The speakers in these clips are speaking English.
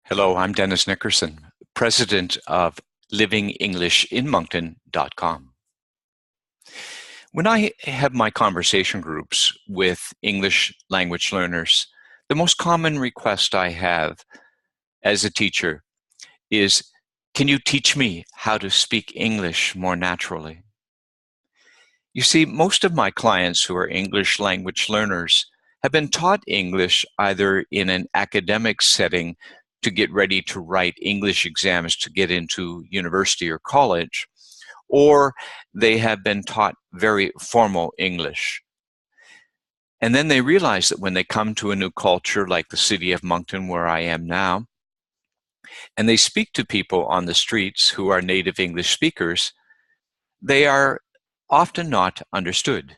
Hello, I'm Dennis Nickerson, president of livingenglishinmoncton.com. When I have my conversation groups with English language learners, the most common request I have as a teacher is, can you teach me how to speak English more naturally? You see, most of my clients who are English language learners have been taught English either in an academic setting to get ready to write English exams to get into university or college, or they have been taught very formal English. And then they realize that when they come to a new culture like the city of Moncton, where I am now, and they speak to people on the streets who are native English speakers, they are often not understood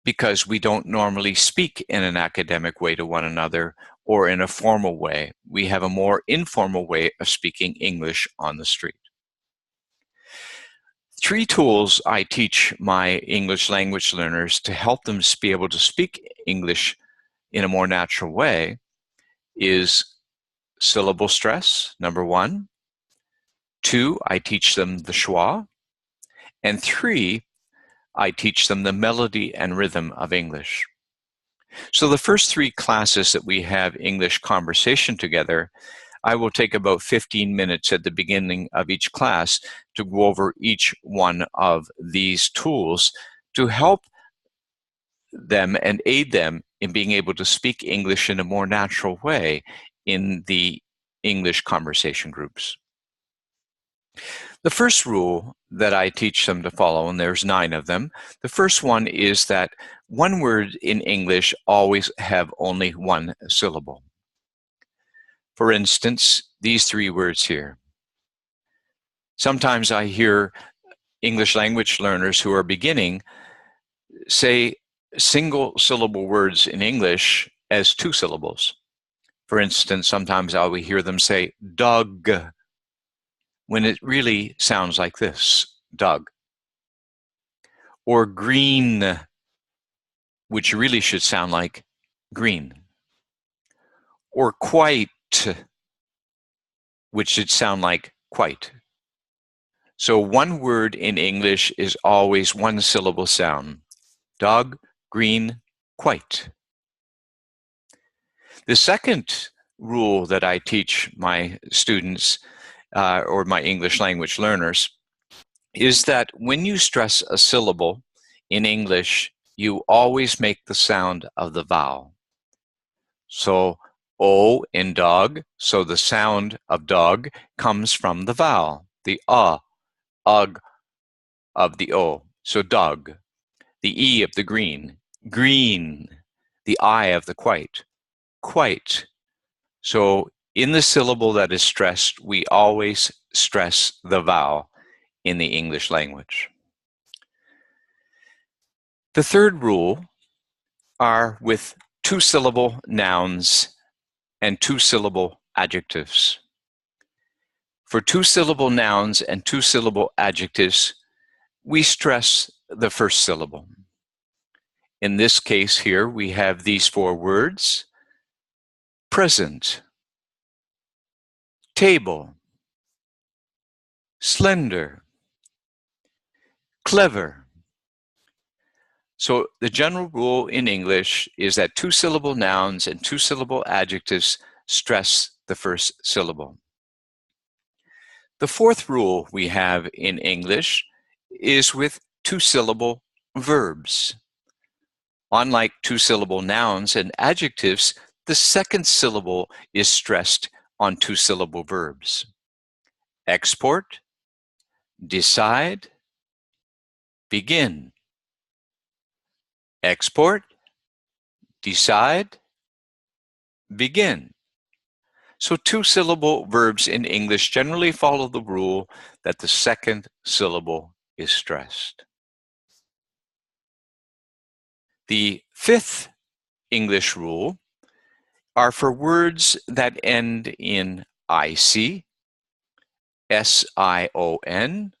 because we don't normally speak in an academic way to one another or in a formal way. We have a more informal way of speaking English on the street. 3 tools I teach my English language learners to help them be able to speak English in a more natural way is syllable stress, number 1. 2, I teach them the schwa. And 3, I teach them the melody and rhythm of English. So the first 3 classes that we have English conversation together, I will take about 15 minutes at the beginning of each class to go over each one of these tools to help them and aid them in being able to speak English in a more natural way in the English conversation groups. The first rule that I teach them to follow, and there's 9 of them, the first one is that one word in English always have only one syllable. For instance, these 3 words here. Sometimes I hear English language learners who are beginning say single syllable words in English as 2 syllables. For instance, sometimes I will hear them say dog, when it really sounds like this, Doug. Or green, which really should sound like green. Or quite, which should sound like quite. So one word in English is always one syllable sound. Dog, green, quite. The second rule that I teach my students or my English language learners is that when you stress a syllable in English, you always make the sound of the vowel. So O in dog, so the sound of dog comes from the vowel, the ug of the O, so dog. The E of the green, green. The I of the quite, quite. So in the syllable that is stressed, we always stress the vowel in the English language. The third rule are with 2-syllable nouns and 2-syllable adjectives. For 2-syllable nouns and 2-syllable adjectives, we stress the first syllable. In this case here, we have these 4 words: present, table, slender, clever. So the general rule in English is that 2-syllable nouns and 2-syllable adjectives stress the first syllable. The fourth rule we have in English is with 2-syllable verbs. Unlike 2-syllable nouns and adjectives, the second syllable is stressed on 2-syllable verbs. Export, decide, begin. Export, decide, begin. So 2-syllable verbs in English generally follow the rule that the second syllable is stressed. The 5th English rule are for words that end in IC, SION,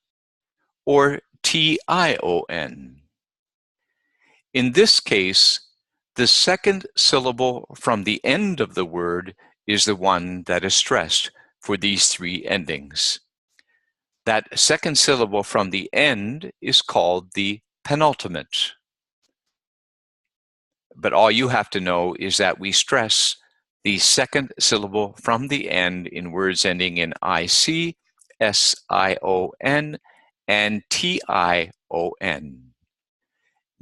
or TION. In this case, the second syllable from the end of the word is the one that is stressed, for these three endings. That second syllable from the end is called the penultimate. But all you have to know is that we stress the second syllable from the end in words ending in IC, SION, and TION.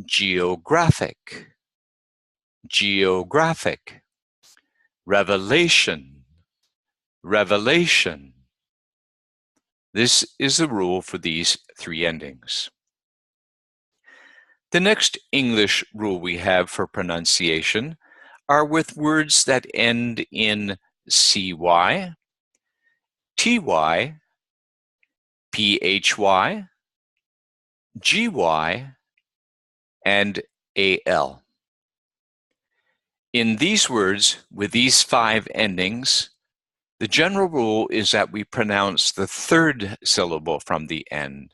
Geographic, geographic. Revelation, revelation. This is the rule for these three endings. The next English rule we have for pronunciation are with words that end in CY, TY, PHY, GY, and AL. In these words with these five endings, the general rule is that we pronounce the third syllable from the end,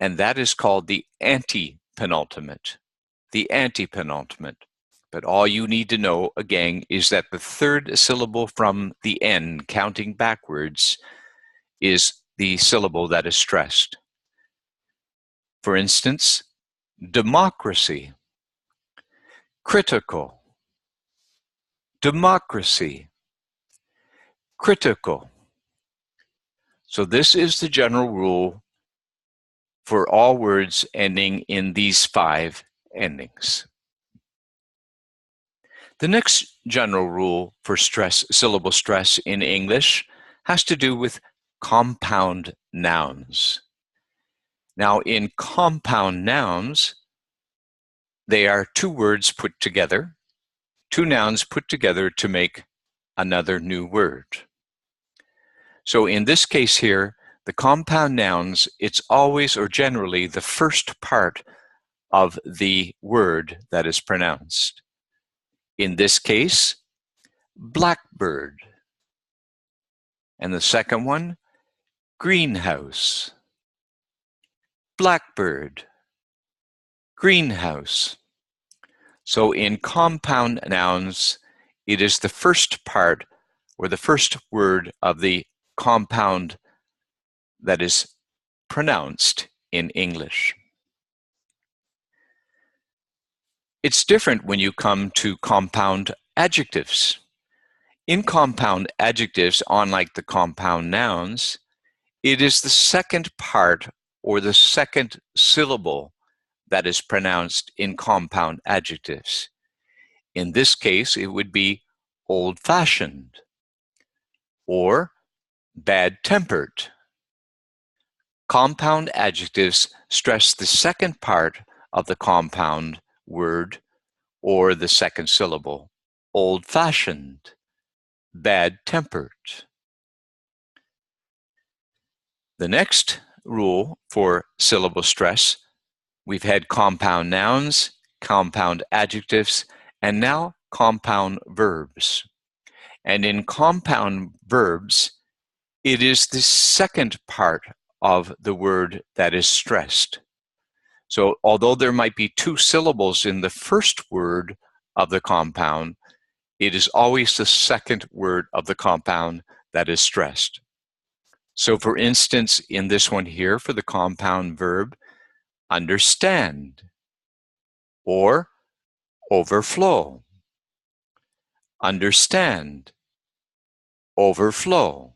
and that is called the antepenultimate. The antepenultimate. But all you need to know, again, is that the third syllable from the end, counting backwards, is the syllable that is stressed. For instance, democracy, critical, democracy, critical. So this is the general rule for all words ending in these five endings. The next general rule for syllable stress in English has to do with compound nouns. Now, in compound nouns, they are two words put together, two nouns put together to make another new word. So in this case here, the compound nouns, it's always or generally the first part of the word that is pronounced. In this case, blackbird. And the second one, greenhouse. Blackbird, greenhouse. So in compound nouns, it is the first part or the first word of the compound that is pronounced in English. It's different when you come to compound adjectives. In compound adjectives, unlike the compound nouns, it is the second part or the second syllable that is pronounced in compound adjectives. In this case, it would be old-fashioned or bad-tempered. Compound adjectives stress the second part of the compound word or the second syllable, old-fashioned, bad-tempered. The next rule for syllable stress, we've had compound nouns, compound adjectives, and now compound verbs. And in compound verbs, it is the second part of the word that is stressed. So although there might be two syllables in the first word of the compound, it is always the second word of the compound that is stressed. So for instance, in this one here for the compound verb, understand or overflow. Understand, overflow.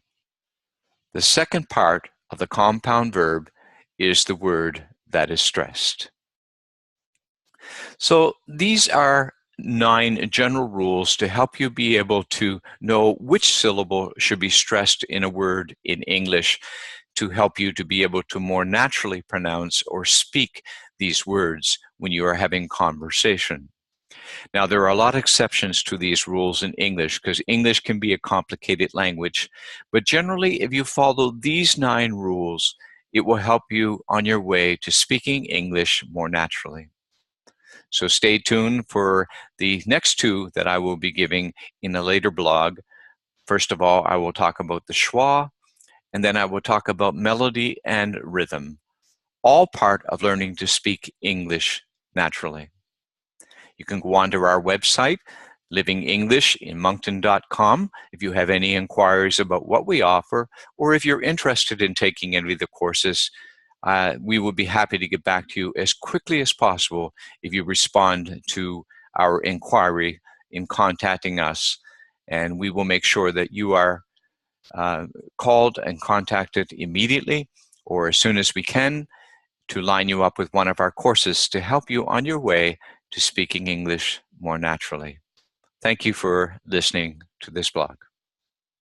The second part of the compound verb is the word that is stressed. So these are 9 general rules to help you be able to know which syllable should be stressed in a word in English to help you to be able to more naturally pronounce or speak these words when you are having conversation. Now, there are a lot of exceptions to these rules in English because English can be a complicated language, but generally, if you follow these 9 rules, it will help you on your way to speaking English more naturally. So stay tuned for the next 2 that I will be giving in a later blog. First of all, I will talk about the schwa, and then I will talk about melody and rhythm, all part of learning to speak English naturally. You can go onto our website, livingenglish in moncton.com if you have any inquiries about what we offer, or if you're interested in taking any of the courses. We will be happy to get back to you as quickly as possible if you respond to our inquiry in contacting us, and we will make sure that you are called and contacted immediately or as soon as we can to line you up with one of our courses to help you on your way to speaking English more naturally. Thank you for listening to this blog.